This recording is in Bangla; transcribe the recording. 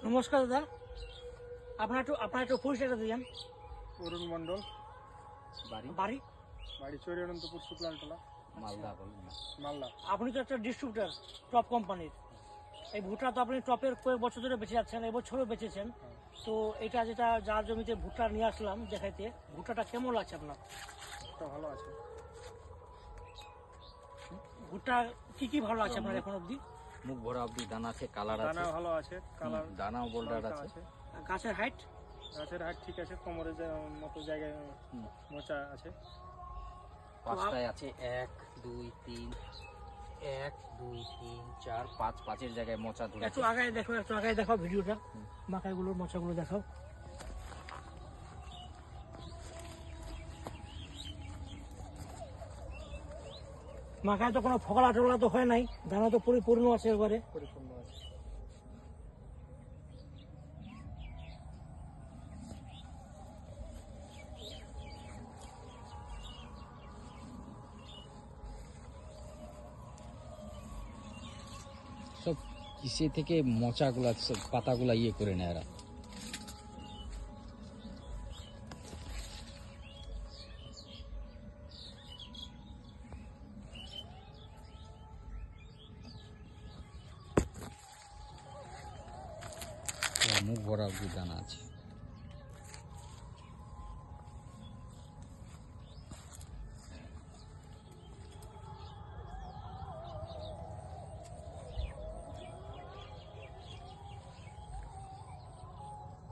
নমস্কার দাদা, আপনার একটু পরিচয়টা দিবেন। অরুণ মন্ডল, বাড়ি বাড়ি চৌরিয়ানন্দপুর, শুক্লালটোলা, মালদা। আপনি তো একটা ডিস্ট্রিবিউটার টপ কোম্পানির। এই ভুট্টা তো আপনি টপের কয়েক বছর ধরে বেঁচে যাচ্ছেন, এবছরও বেঁচেছেন। তো এটা যেটা যার জমিতে ভুট্টা নিয়ে আসলাম দেখাইতে, ভুট্টাটা কেমন লাগছে আপনার? ভুট্টা ভালো আছে। ভুট্টা কি কি ভালো লাগছে আপনার এখন অবধি? মুখ ভরা অবধি দানা আছে, কালার আছে, দানা ভালো আছে, কালার দানাও বোল্ডার আছে। গাছের হাইট? গাছের হাইট ঠিক আছে, কোমরের মতো জায়গায় মোচা আছে। পাঁচটায় আছে 1 2 3 1 2 3 4 5 পাঁচের জায়গায় মোচা ধরে একটু আগায় দেখাও ভিডিওটা, মাকাইগুলোর মোচাগুলো দেখাও। মাকায় তো কোনো ফকলা টকলা তো হয় নাই, দানা তো পরিপূর্ণ আছে এবারে। পরিপূর্ণ আছে। সব কিসে থেকে মোচাগুলা সব পাতাগুলা ইয়ে করে নেয় এরা। মুখ ভরা অবধি দানা আছে।